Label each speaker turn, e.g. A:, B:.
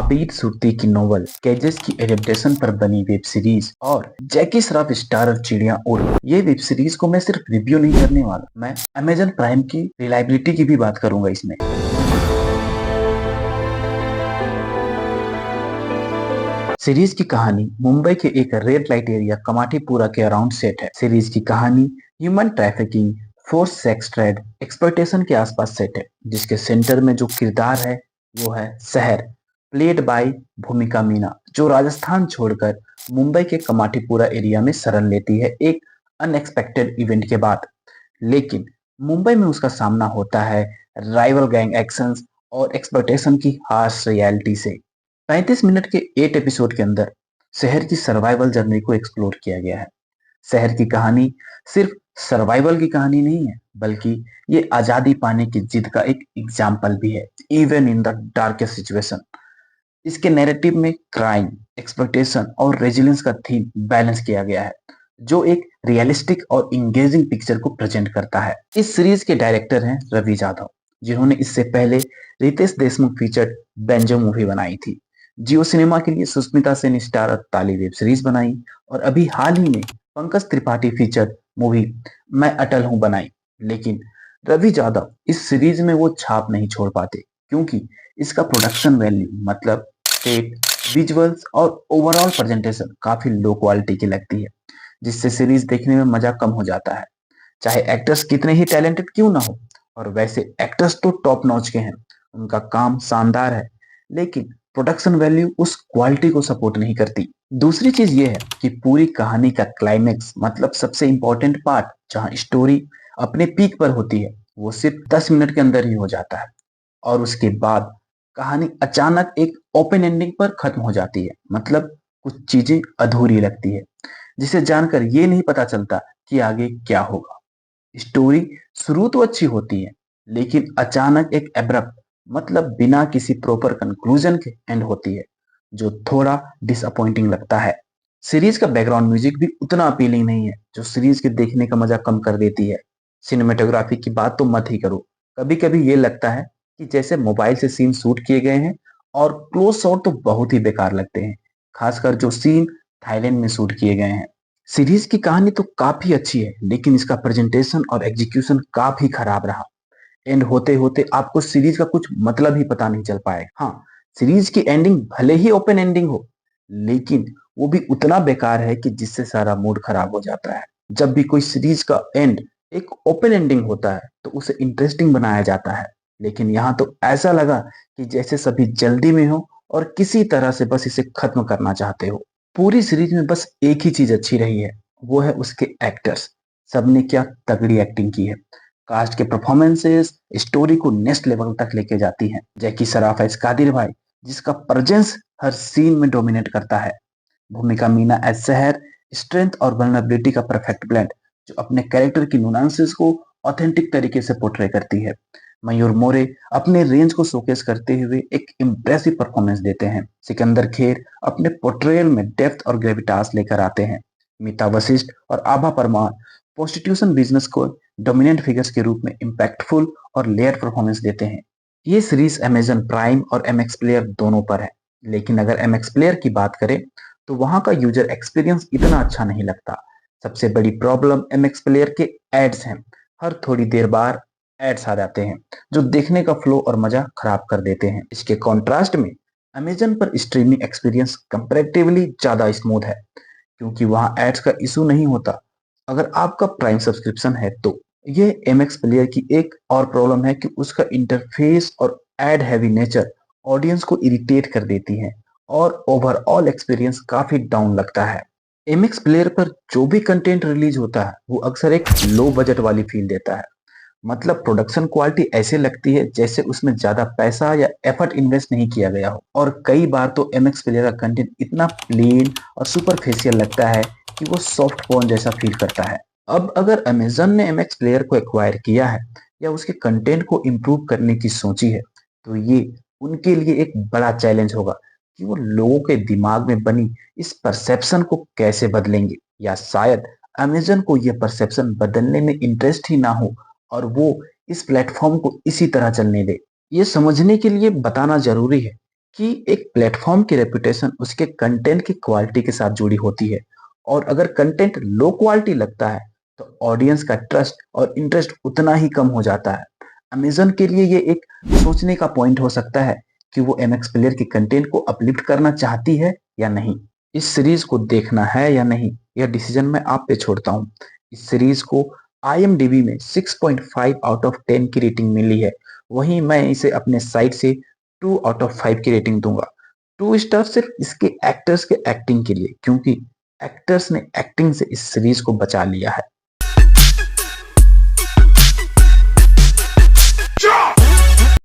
A: आबिद सुरती की नोवेल केजेस की एडेप्टेशन पर बनी वेब सीरीज और जैकी श्रॉफ स्टारर चिड़िया उड़। ये वेब सीरीज को मैं सिर्फ रिव्यू नहीं करने वाला, मैं अमेजन प्राइम की रिलायबिलिटी की भी बात करूंगा इसमें। सीरीज की कहानी मुंबई के एक रेड लाइट एरिया कमाटीपुरा के अराउंड सेट है। सीरीज की कहानी human trafficking, force sex trade, exploitation के आसपास सेट है, जिसके सेंटर में जो किरदार है वो है शहर, प्लेड बाय भूमिका मीना, जो राजस्थान छोड़कर मुंबई के कमाटीपुरा एरिया में शरण लेती है एक अनएक्सपेक्टेड इवेंट के बाद। लेकिन मुंबई में उसका सामना होता है राइवल गैंग एक्शंस और एक्सप्लॉयटेशन की हार्श रियलिटी से। 35 मिनट के 8 एपिसोड के अंदर शहर की सर्वाइवल जर्नी को एक्सप्लोर किया गया है। शहर की कहानी सिर्फ सर्वाइवल की कहानी नहीं है, बल्कि ये आजादी पाने की जिद का एक एग्जाम्पल भी है, even in the darkest situation. इसके नैरेटिव में क्राइम, एक्सप्लॉयटेशन और रेजिलियंस का थीम बैलेंस किया गया है, जो एक रियलिस्टिक और इंगेजिंग पिक्चर को प्रेजेंट करता है। इस सीरीज के डायरेक्टर हैं रवि जाधव, जिन्होंने इससे पहले Ritesh Deshmukh featured Banjo movie बनाई थी, जियो सिनेमा के लिए Sushmita Sen starrer Taali web series बनाई और अभी हाल ही में पंकज त्रिपाठी फीचर्ड मूवी मैं अटल हूं बनाई। लेकिन रवि जाधव इस सीरीज में वो छाप नहीं छोड़ पाते, क्योंकि इसका प्रोडक्शन वैल्यू मतलब सेट, विजुअल्स और ओवरऑल प्रेजेंटेशन काफी लो क्वालिटी की लगती है, जिससे सीरीज देखने में मजा कम हो जाता है, चाहे एक्टर्स कितने ही टैलेंटेड क्यों ना हो। और वैसे एक्टर्स तो टॉप नॉच के हैं, उनका काम शानदार है, लेकिन प्रोडक्शन वैल्यू उस क्वालिटी को सपोर्ट नहीं करती। दूसरी चीज ये है कि पूरी कहानी का क्लाइमेक्स मतलब सबसे इंपॉर्टेंट पार्ट, जहां स्टोरी अपने पीक पर होती है, वो सिर्फ 10 मिनट के अंदर ही हो जाता है और उसके बाद कहानी अचानक एक ओपन एंडिंग पर खत्म हो जाती है। मतलब कुछ चीजें अधूरी लगती है, जिसे जानकर ये नहीं पता चलता कि आगे क्या होगा। स्टोरी शुरू तो अच्छी होती है, लेकिन अचानक एक एब्रप्ट मतलब बिना किसी प्रॉपर कंक्लूजन के एंड होती है, जो थोड़ा डिसअपॉइंटिंग लगता है। सीरीज का बैकग्राउंड म्यूजिक भी उतना अपीलिंग नहीं है, जो सीरीज के देखने का मजा कम कर देती है। सिनेमेटोग्राफी की बात तो मत ही करो, कभी कभी ये लगता है कि जैसे मोबाइल से सीन शूट किए गए हैं, और क्लोज शॉट तो बहुत ही बेकार लगते हैं, खासकर जो सीन थाईलैंड में शूट किए गए हैं। सीरीज की कहानी तो काफी अच्छी है, लेकिन इसका प्रेजेंटेशन और एग्जीक्यूशन काफी खराब रहा। एंड होते होते आपको सीरीज का कुछ मतलब ही पता नहीं चल पाएगा। हाँ, सीरीज की एंडिंग भले ही ओपन एंडिंग हो, लेकिन वो भी उतना बेकार है कि जिससे सारा मूड खराब हो जाता है। जब भी कोई सीरीज का एंड एक ओपन एंडिंग होता है तो उसे इंटरेस्टिंग बनाया जाता है, लेकिन यहाँ तो ऐसा लगा कि जैसे सभी जल्दी में हो और किसी तरह से बस इसे खत्म करना चाहते हो। पूरी सीरीज में बस एक ही चीज अच्छी रही है, वो है उसके एक्टर्स। सबने क्या तगड़ी एक्टिंग की है। कास्ट के परफॉर्मेंसेस स्टोरी को नेक्स्ट लेवल तक लेके जाती हैं। जैकी सराफ एज कादिर भाई, जिसका प्रेजेंस हर सीन में डोमिनेट करता है। भूमिका मीना एज शहर, स्ट्रेंथ और वल्नरेबिलिटी का परफेक्ट ब्लेंड, जो अपने कैरेक्टर की नुनांसेस को ऑथेंटिक तरीके से पोर्ट्रे करती है। मयूर मोरे अपने रेंज को शोकेस करते हुए एक इम्प्रेसिव परफॉर्मेंस देते हैं। सिकंदर खेर अपने पोर्ट्रेयल में डेप्थ और ग्रेविटास लेकर आते हैं। मीता वशिष्ठ और आभा परमार प्रोस्टिट्यूशन बिजनेस को डोमिनेंट फिगर्स के रूप में इम्पैक्टफुल और लेयर परफॉर्मेंस देते हैं। ये सीरीज अमेजन प्राइम और एमएक्स प्लेयर दोनों पर है, लेकिन अगर एमएक्स प्लेयर की बात करें तो वहां का यूजर एक्सपीरियंस इतना अच्छा नहीं लगता। सबसे बड़ी प्रॉब्लम एमएक्स प्लेयर के एड्स हैं। हर थोड़ी देर बाद एड्स आ जाते हैं, जो देखने का फ्लो और मजा खराब कर देते हैं। इसके कॉन्ट्रास्ट में अमेजन पर स्ट्रीमिंग एक्सपीरियंस कंपैरेटिवली ज्यादा स्मूथ है, क्योंकि वहां एड्स का इशू नहीं होता अगर आपका प्राइम सब्सक्रिप्शन है तो। ये एमएक्स प्लेयर की एक और प्रॉब्लम है कि उसका इंटरफेस और एड हैवी नेचर ऑडियंस को इरिटेट कर देती है और ओवरऑल एक्सपीरियंस काफी डाउन लगता है। एमएक्स प्लेयर पर जो भी कंटेंट रिलीज होता है वो अक्सर एक लो बजट वाली फील देता है। मतलब प्रोडक्शन क्वालिटी ऐसे लगती है जैसे उसमें ज्यादा पैसा या एफर्ट इन्वेस्ट नहीं किया गया हो, और कई बार तो एमएक्स प्लेयर का कंटेंट इतना प्लेन और सुपरफिशियल लगता है कि वो सॉफ्ट पोर्न जैसा फील करता है। अब अगर अमेजन ने एमएक्स प्लेयर को एक्वायर किया है या उसके कंटेंट को इम्प्रूव करने की सोची है, तो ये उनके लिए एक बड़ा चैलेंज होगा कि वो लोगों के दिमाग में बनी इस परसेप्शन को कैसे बदलेंगे, या शायद अमेजन को यह परसेप्शन बदलने में इंटरेस्ट ही ना हो और वो इस प्लेटफॉर्म को इसी तरह चलने दे। ये समझने के लिए बताना जरूरी है कि एक प्लेटफॉर्म की रेपुटेशन उसके कंटेंट की क्वालिटी के साथ जुड़ी होती है, और अगर कंटेंट लो क्वालिटी लगता है तो ऑडियंस का ट्रस्ट और इंटरेस्ट उतना ही कम हो जाता है। अमेजन के लिए ये एक सोचने का पॉइंट हो सकता है कि वो एमएक्स प्लेयर के कंटेंट को अपलिफ्ट करना चाहती है या नहीं। इस सीरीज को देखना है या नहीं, यह डिसीजन मैं आप पे छोड़ता हूँ। इस सीरीज को IMDb में 6.5 आउट ऑफ 10 की रेटिंग मिली है। वहीं मैं इसे अपने साइड से 2 आउट ऑफ 5 की रेटिंग दूंगा। 2 स्टार सिर्फ इसके एक्टर्स के एक्टिंग के लिए, क्योंकि एक्टर्स ने एक्टिंग से इस सीरीज को बचा लिया है।